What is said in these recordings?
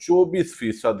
24%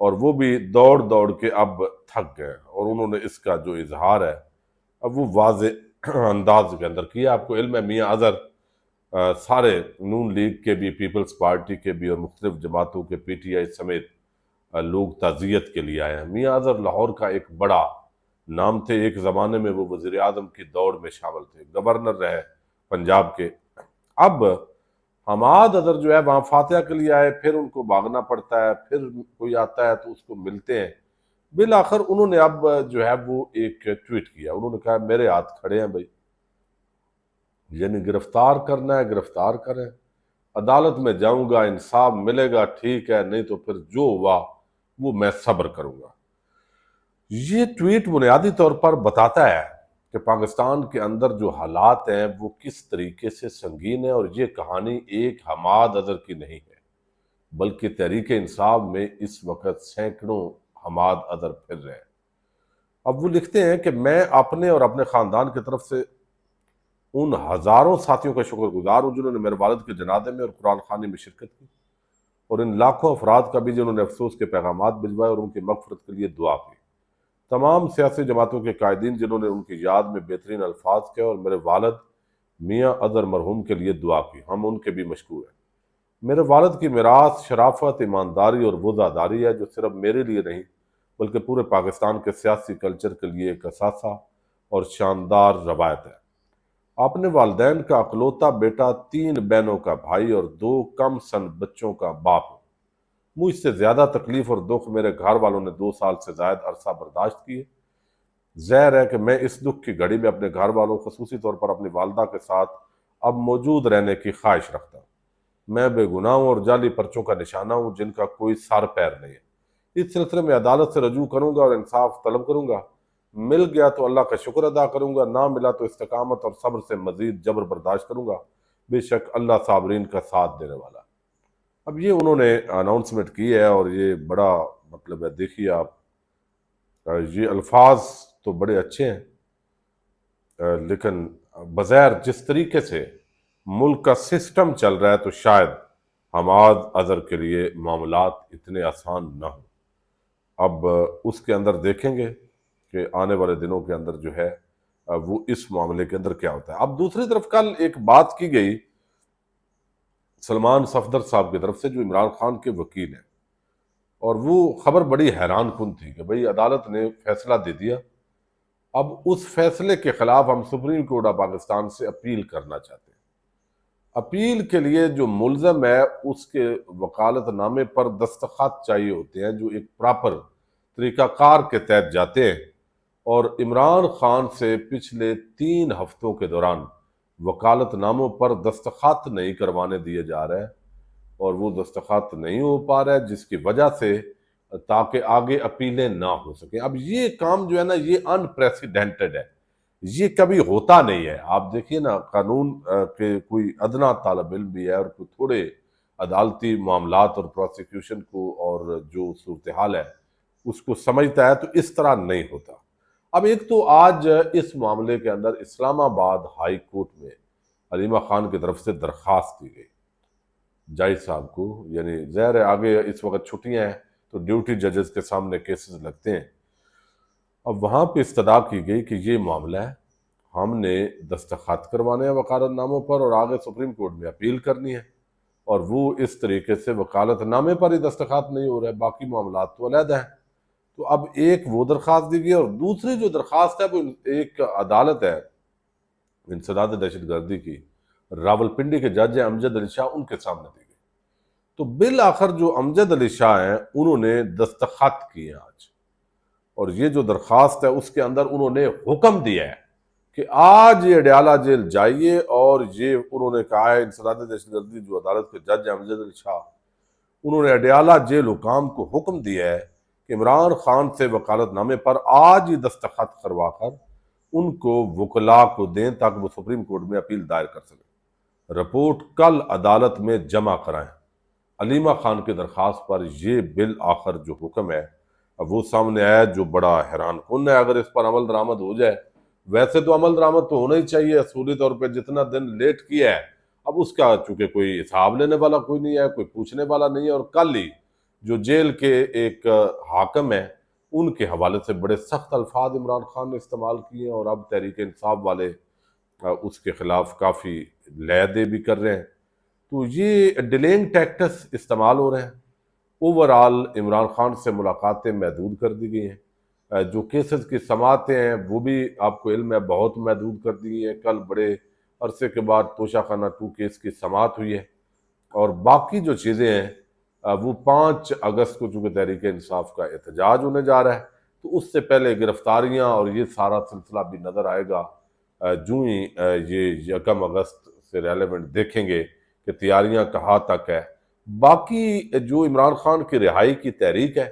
اور وہ بھی دوڑ دوڑ کے اب تھک گئے، اور انہوں نے اس کا جو اظہار ہے اب وہ واضح انداز کے اندر کیا۔ آپ کو علم ہے میاں اظہر سارے نون لیگ کے بھی، پیپلز پارٹی کے بھی، اور مختلف جماعتوں کے پی ٹی آئی سمیت لوگ تعزیت کے لیے آئے ہیں۔ میاں اظہر لاہور کا ایک بڑا نام تھے، ایک زمانے میں وہ وزیر اعظم کی دوڑ میں شامل تھے، گورنر رہے پنجاب کے۔ اب حماد اظہر جو ہے وہاں فاتحہ کے لیے آئے، پھر ان کو بھاگنا پڑتا ہے، پھر کوئی آتا ہے تو اس کو ملتے ہیں۔ بالآخر انہوں نے اب جو ہے وہ ایک ٹویٹ کیا، انہوں نے کہا میرے ہاتھ کھڑے ہیں بھائی، یعنی گرفتار کرنا ہے گرفتار کریں، عدالت میں جاؤں گا، انصاف ملے گا ٹھیک ہے، نہیں تو پھر جو ہوا وہ میں صبر کروں گا۔ یہ ٹویٹ بنیادی طور پر بتاتا ہے کہ پاکستان کے اندر جو حالات ہیں وہ کس طریقے سے سنگین ہیں، اور یہ کہانی ایک حماد اظہر کی نہیں ہے، بلکہ تحریک انصاف میں اس وقت سینکڑوں حماد اظہر پھر رہے ہیں۔ اب وہ لکھتے ہیں کہ میں اپنے اور اپنے خاندان کی طرف سے ان ہزاروں ساتھیوں کا شکر گزار ہوں جنہوں نے میرے والد کے جنازے میں اور قرآن خوانی میں شرکت کی، اور ان لاکھوں افراد کا بھی جنہوں نے افسوس کے پیغامات بھجوائے اور ان کی مغفرت کے لیے دعا کی، تمام سیاسی جماعتوں کے قائدین جنہوں نے ان کی یاد میں بہترین الفاظ کہے اور میرے والد میاں اظہر مرحوم کے لیے دعا کی، ہم ان کے بھی مشکور ہیں۔ میرے والد کی میراث شرافت، ایمانداری اور وفاداری ہے، جو صرف میرے لیے نہیں بلکہ پورے پاکستان کے سیاسی کلچر کے لیے ایک اثاثہ اور شاندار روایت ہے۔ اپنے والدین کا اکلوتا بیٹا، 3 بہنوں کا بھائی اور 2 کم سن بچوں کا باپ ہوں۔ مجھ سے زیادہ تکلیف اور دکھ میرے گھر والوں نے 2 سال سے زائد عرصہ برداشت کیے۔ ظاہر ہے کہ میں اس دکھ کی گھڑی میں اپنے گھر والوں، خصوصی طور پر اپنی والدہ کے ساتھ اب موجود رہنے کی خواہش رکھتا ہوں۔ میں بے گناہ ہوں اور جعلی پرچوں کا نشانہ ہوں جن کا کوئی سر پیر نہیں ہے۔ اس سلسلے میں عدالت سے رجوع کروں گا اور انصاف طلب کروں گا، مل گیا تو اللہ کا شکر ادا کروں گا، نہ ملا تو استقامت اور صبر سے مزید جبر برداشت کروں گا، بے شک اللہ صابرین کا ساتھ دینے والا۔ اب یہ انہوں نے اناؤنسمنٹ کی ہے، اور یہ بڑا مطلب ہے، دیکھیے آپ، یہ الفاظ تو بڑے اچھے ہیں، لیکن بظاہر جس طریقے سے ملک کا سسٹم چل رہا ہے تو شاید حماد اظہر کے لیے معاملات اتنے آسان نہ ہوں۔ اب اس کے اندر دیکھیں گے کہ آنے والے دنوں کے اندر جو ہے وہ اس معاملے کے اندر کیا ہوتا ہے۔ اب دوسری طرف کل ایک بات کی گئی سلمان صفدر صاحب کی طرف سے، جو عمران خان کے وکیل ہیں، اور وہ خبر بڑی حیران کن تھی کہ بھئی عدالت نے فیصلہ دے دیا، اب اس فیصلے کے خلاف ہم سپریم کورٹ آف پاکستان سے اپیل کرنا چاہتے ہیں۔ اپیل کے لیے جو ملزم ہے اس کے وکالت نامے پر دستخط چاہیے ہوتے ہیں، جو ایک پراپر طریقہ کار کے تحت جاتے ہیں، اور عمران خان سے پچھلے 3 ہفتوں کے دوران وکالت ناموں پر دستخط نہیں کروانے دیے جا رہے ہیں، اور وہ دستخط نہیں ہو پا رہا ہے، جس کی وجہ سے تاکہ آگے اپیلیں نہ ہو سکیں۔ اب یہ کام جو ہے نا، یہ انپریسیڈنٹڈ ہے، یہ کبھی ہوتا نہیں ہے۔ آپ دیکھیے نا، قانون کے کوئی ادنا طالب علم بھی ہے اور کوئی تھوڑے عدالتی معاملات اور پروسیکیوشن کو اور جو صورتحال ہے اس کو سمجھتا ہے، تو اس طرح نہیں ہوتا۔ اب ایک تو آج اس معاملے کے اندر اسلام آباد ہائی کورٹ میں علیمہ خان کی طرف سے درخواست دی گئی جج صاحب کو، یعنی ظاہر ہے آگے اس وقت چھٹیاں ہیں تو ڈیوٹی ججز کے سامنے کیسز لگتے ہیں۔ اب وہاں پہ استدعا کی گئی کہ یہ معاملہ ہے، ہم نے دستخط کروانے ہیں وکالت ناموں پر اور آگے سپریم کورٹ میں اپیل کرنی ہے، اور وہ اس طریقے سے وکالت نامے پر ہی دستخط نہیں ہو رہا ہے، باقی معاملات تو علیحدہ ہیں۔ تو اب ایک وہ درخواست دی گئی، اور دوسری جو درخواست ہے وہ ایک عدالت ہے انسداد دہشت گردی کی، راولپنڈی کے جج ہیں امجد علی شاہ، ان کے سامنے دی گئی۔ تو بالآخر جو امجد علی شاہ ہیں انہوں نے دستخط کیے آج، اور یہ جو درخواست ہے اس کے اندر انہوں نے حکم دیا ہے کہ آج یہ اڈیالہ جیل جائیے، اور یہ انہوں نے کہا ہے انسداد دہشت گردی جو عدالت کے جج ہیں امجد علی شاہ، انہوں نے اڈیالہ جیل حکام کو حکم دیا ہے کہ عمران خان سے وکالت نامے پر آج ہی دستخط کروا کر ان کو وکلاء کو دیں تاکہ وہ سپریم کورٹ میں اپیل دائر کر سکیں، رپورٹ کل عدالت میں جمع کرائیں۔ علیمہ خان کی درخواست پر یہ بالآخر جو حکم ہے اب وہ سامنے آیا، جو بڑا حیران کن ہے۔ اگر اس پر عمل درآمد ہو جائے، ویسے تو عمل درآمد تو ہونا ہی چاہیے، اصولی طور پہ جتنا دن لیٹ کیا ہے اب اس کا چونکہ کوئی حساب لینے والا کوئی نہیں ہے، کوئی پوچھنے والا نہیں ہے، اور کل ہی جو جیل کے ایک حاکم ہیں ان کے حوالے سے بڑے سخت الفاظ عمران خان نے استعمال کیے ہیں، اور اب تحریک انصاف والے اس کے خلاف کافی لیادے بھی کر رہے ہیں۔ تو یہ ڈیلینگ ٹیکٹس استعمال ہو رہے ہیں۔ اوورآل عمران خان سے ملاقاتیں محدود کر دی گئی ہیں، جو کیسز کی سماعتیں ہیں وہ بھی آپ کو علم ہے بہت محدود کر دی گئی ہیں۔ کل بڑے عرصے کے بعد توشہ خانہ 2 کیس کی سماعت ہوئی ہے، اور باقی جو چیزیں ہیں وہ 5 اگست کو چونکہ تحریک انصاف کا احتجاج ہونے جا رہا ہے، تو اس سے پہلے گرفتاریاں اور یہ سارا سلسلہ بھی نظر آئے گا۔ جو ہی یہ 1 اگست سے ریلیونٹ دیکھیں گے کہ تیاریاں کہاں تک ہے۔ باقی جو عمران خان کی رہائی کی تحریک ہے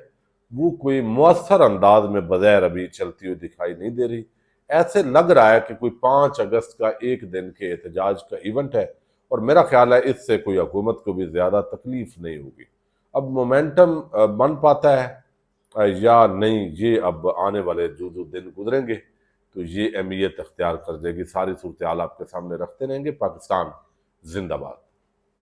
وہ کوئی مؤثر انداز میں بظاہر ابھی چلتی ہوئی دکھائی نہیں دے رہی۔ ایسے لگ رہا ہے کہ کوئی 5 اگست کا ایک دن کے احتجاج کا ایونٹ ہے، اور میرا خیال ہے اس سے کوئی حکومت کو بھی زیادہ تکلیف نہیں ہوگی۔ اب مومنٹم بن پاتا ہے یا نہیں، یہ اب آنے والے جو دن گزریں گے تو یہ اہمیت اختیار کر دے گی۔ ساری صورتحال آپ کے سامنے رکھتے رہیں گے۔ پاکستان زندہ باد۔